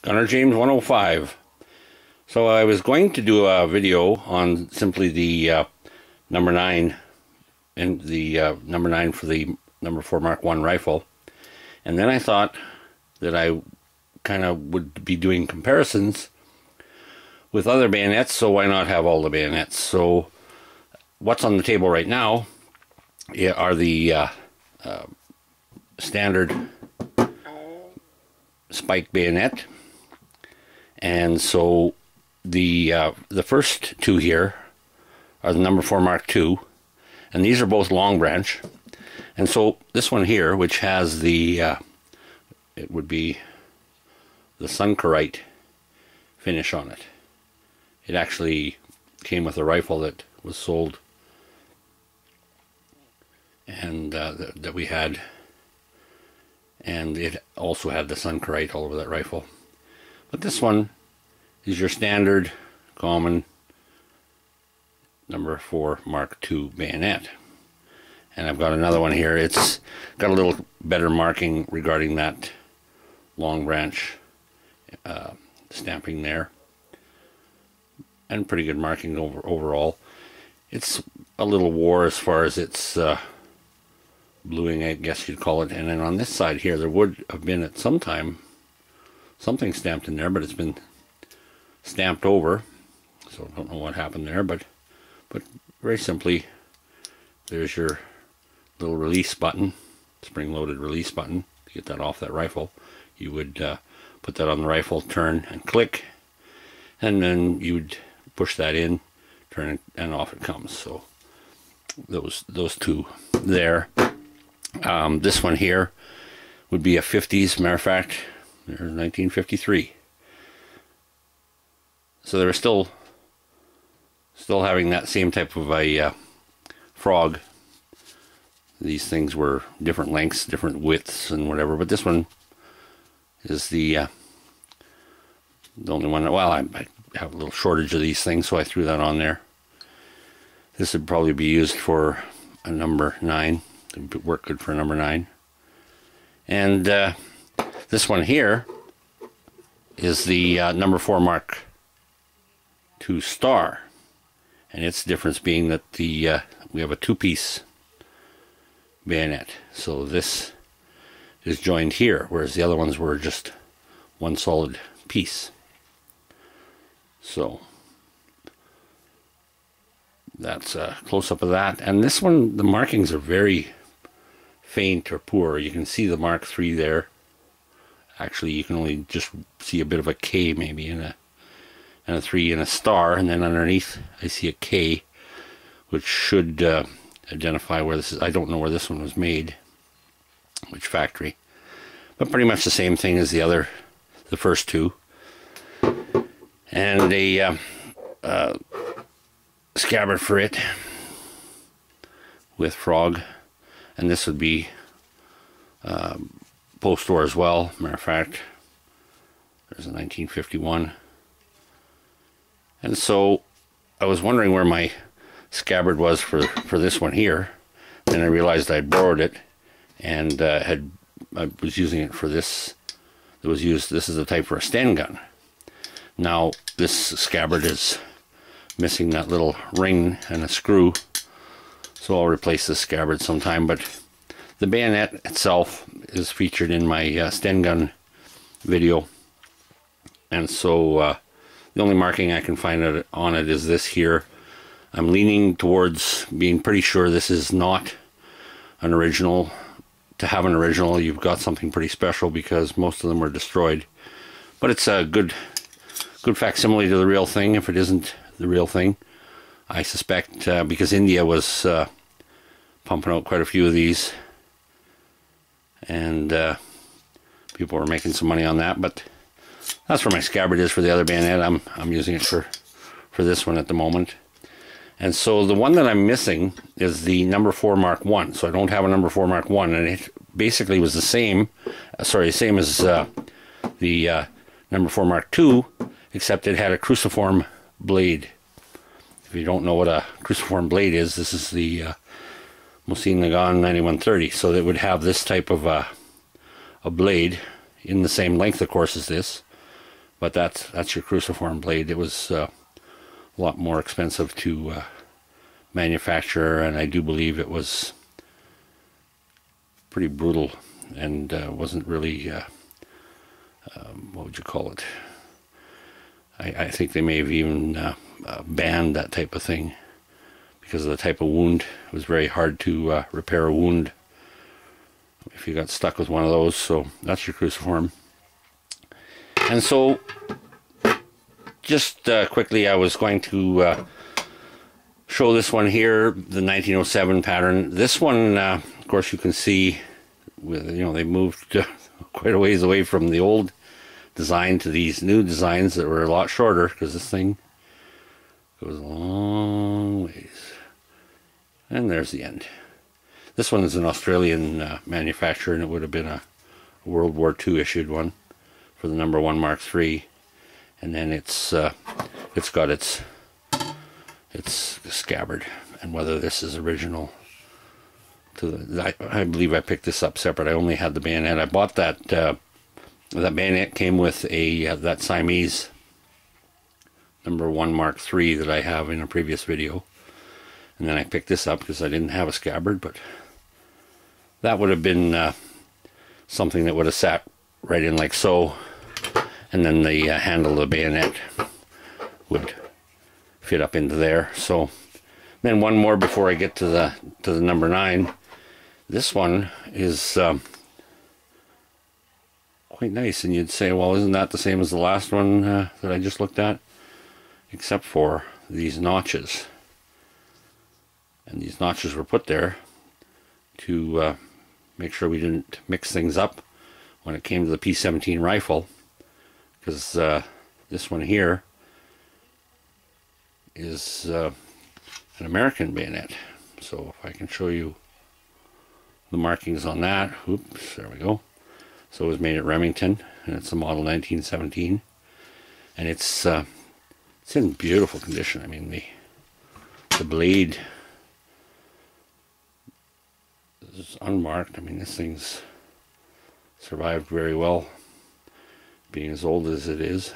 Gunner James 105. So I was going to do a video on simply the number 9 and the number 9 for the number 4 Mark 1 rifle, and then I thought that I kind of would be doing comparisons with other bayonets, so why not have all the bayonets? So what's on the table right now are the standard spike bayonet, and so the first two here are the number 4 Mark II, and these are both long branch. And so this one here, which has the it would be the Sunkerite finish on it. It actually came with a rifle that was sold and that we had, and it also had the Sunkerite all over that rifle. But this one is your standard common number 4 Mark II bayonet. And I've got another one here. It's got a little better marking regarding that long branch stamping there, and pretty good marking overall. It's a little wore as far as its bluing, I guess you'd call it. And then on this side here, there would have been at some time something stamped in there, but it's been stamped over, so I don't know what happened there. But very simply, there's your little release button, spring-loaded release button to get that off that rifle. You would put that on the rifle, turn and click, and then you would push that in, turn it, and off it comes. So those two there. This one here would be a 50s. Matter of fact, there's 1953. So they were still having that same type of a frog. These things were different lengths, different widths, and whatever. But this one is the only one. Well, I have a little shortage of these things, so I threw that on there. This would probably be used for a number 9. It would work good for a number 9. And this one here is the number 4 Mark II Star, and its difference being that we have a two-piece bayonet. So this is joined here, whereas the other ones were just one solid piece. So that's a close-up of that. And this one, the markings are very faint or poor. You can see the Mark III there. Actually, you can only just see a bit of a K maybe, and a 3 and a star, and then underneath I see a K, which should identify where this is. I don't know where this one was made, which factory, but pretty much the same thing as the first two. And a scabbard for it with frog, and this would be post-war as well. Matter of fact, there's a 1951. And so I was wondering where my scabbard was for this one here, and I realized I'd borrowed it, and I was using it for this. It was used. This is the type for a Sten gun. Now this scabbard is missing that little ring and a screw, so I'll replace this scabbard sometime. But the bayonet itself is featured in my Sten gun video, and so the only marking I can find on it is this here. I'm leaning towards being pretty sure this is not an original. To have an original, you've got something pretty special, because most of them were destroyed. But it's a good facsimile to the real thing, if it isn't the real thing. I suspect because India was pumping out quite a few of these, and people were making some money on that. But that's where my scabbard is for the other bayonet. I'm using it for this one at the moment. And so the one that I'm missing is the number 4 Mark I. So I don't have a number 4 Mark I, and it basically was the same as the number 4 Mark II, except it had a cruciform blade. If you don't know what a cruciform blade is, this is the Mosin Nagant 9130. So it would have this type of a blade in the same length, of course, as this, But that's your cruciform blade. It was a lot more expensive to manufacture, and I do believe it was pretty brutal and wasn't really, what would you call it? I think they may have even banned that type of thing because of the type of wound. It was very hard to repair a wound if you got stuck with one of those. So that's your cruciform. And so just quickly, I was going to show this one here, the 1907 pattern. This one, of course, you can see, with, you know, they moved quite a ways away from the old design to these new designs that were a lot shorter, because this thing goes a long ways. And there's the end. This one is an Australian manufacturer, and it would have been a World War II issued one for the number 1 Mark III. And then it's got its scabbard, and whether this is original to the, I believe I picked this up separate. I only had the bayonet. I bought that that bayonet came with a that Siamese number 1 Mark III that I have in a previous video, and then I picked this up because I didn't have a scabbard. But that would have been something that would have sat right in like so, and then the handle of the bayonet would fit up into there. So then one more before I get to the number 9. This one is quite nice, and you'd say, well, isn't that the same as the last one that I just looked at? Except for these notches. And these notches were put there to make sure we didn't mix things up when it came to the P17 rifle, because this one here is an American bayonet. So if I can show you the markings on that. Oops, there we go. So it was made at Remington, and it's a model 1917, and it's in beautiful condition. I mean, the blade is unmarked. I mean, this thing's survived very well, being as old as it is.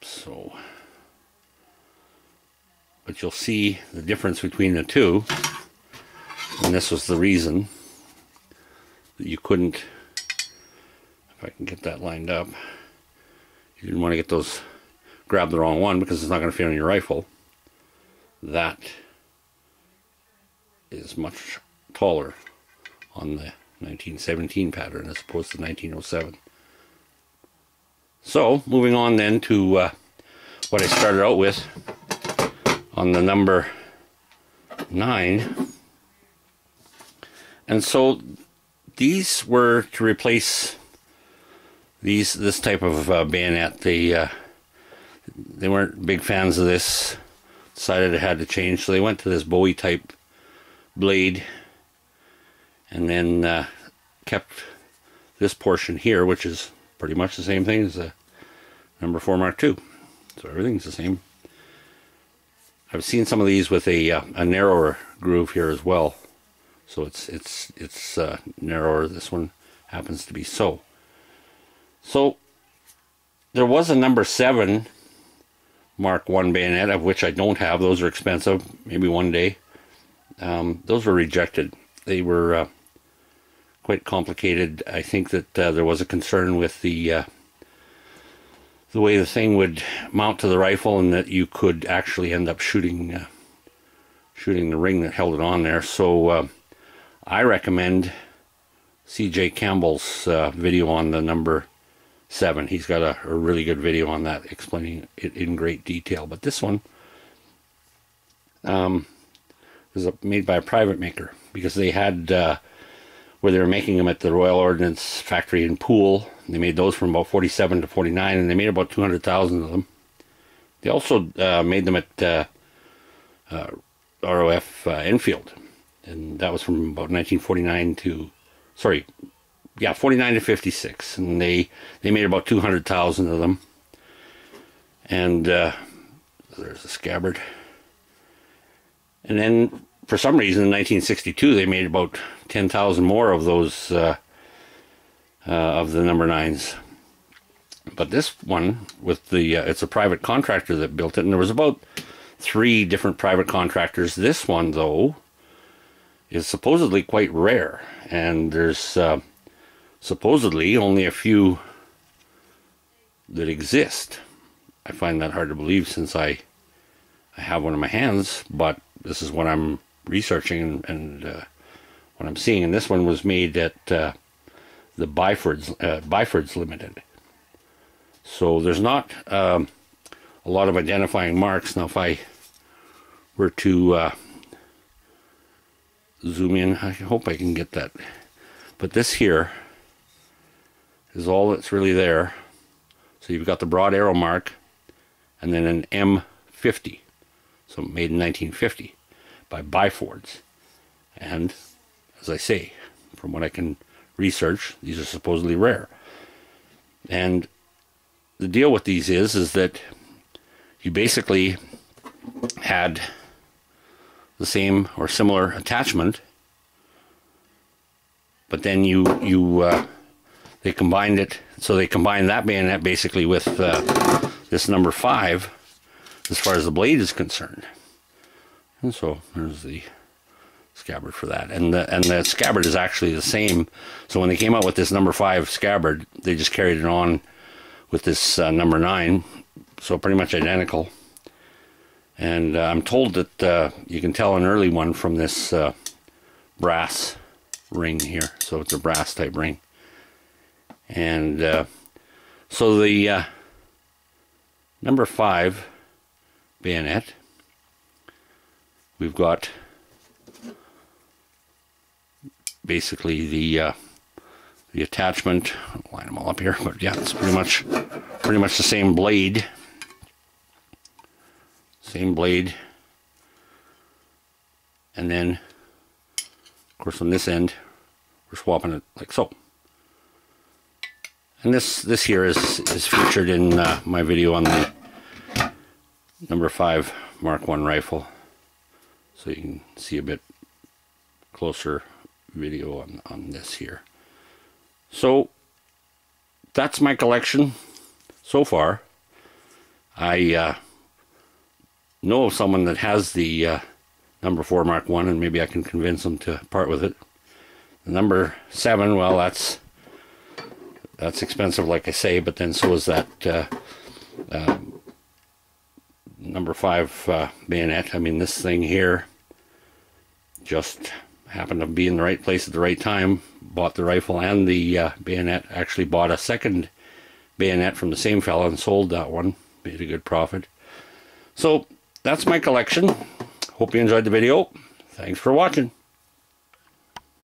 So, but you'll see the difference between the two, and this was the reason that you couldn't, if I can get that lined up, you didn't want to get those, grab the wrong one because it's not going to fit on your rifle. That is much taller on the 1917 pattern as opposed to 1907. So moving on then to what I started out with on the number 9. And so these were to replace this type of bayonet. They weren't big fans of this, decided it had to change, so they went to this Bowie type blade, and then kept this portion here, which is pretty much the same thing as the number 4 Mark II. So everything's the same. I've seen some of these with a narrower groove here as well. So it's narrower. This one happens to be so. So there was a number 7 Mark I bayonet, of which I don't have. Those are expensive. Maybe one day. Those were rejected. They were quite complicated. I think that there was a concern with the way the thing would mount to the rifle, and that you could actually end up shooting the ring that held it on there. So I recommend C.J. Campbell's video on the number 7. He's got a really good video on that, explaining it in great detail. But this one was made by a private maker, because they had where they were making them at the Royal Ordnance factory in Poole. They made those from about 47 to 49, and they made about 200,000 of them. They also made them at ROF Enfield, and that was from about 1949 to, sorry, yeah, 49 to 56, and they made about 200,000 of them. And there's the scabbard. And then for some reason in 1962 they made about 10,000 more of those of the number 9s. But this one, with the it's a private contractor that built it, and there was about 3 different private contractors. This one, though, is supposedly quite rare, and there's supposedly only a few that exist. I find that hard to believe since I have one in my hands, but this is what I'm researching and what I'm seeing. And this one was made at the Byford's Limited. So there's not a lot of identifying marks. Now if I were to zoom in, I hope I can get that. But this here is all that's really there. So you've got the broad arrow mark and then an M50. So made in 1950 by Byford's. And as I say, from what I can research, these are supposedly rare. And the deal with these is that you basically had the same or similar attachment, but then they combined it. So they combined that bayonet basically with this number 5 as far as the blade is concerned. And so there's the scabbard for that, and the scabbard is actually the same. So when they came out with this number 5 scabbard, they just carried it on with this number 9, so pretty much identical. And I'm told that you can tell an early one from this brass ring here. So it's a brass type ring. And so the number 5 bayonet, we've got basically the attachment. I'll line them all up here, but yeah, it's pretty much the same blade. Same blade. And then, of course, on this end, we're swapping it like so. And this here is featured in my video on the number 5 Mark I rifle, so you can see a bit closer video on this here. So that's my collection so far. I know of someone that has the number 4 Mark I, and maybe I can convince them to part with it. The number 7, well, that's expensive, like I say, but then so is that number 5 bayonet. I mean, this thing here just happened to be in the right place at the right time. Bought the rifle and the bayonet. Actually bought a second bayonet from the same fella and sold that one. Made a good profit. So that's my collection. Hope you enjoyed the video. Thanks for watching.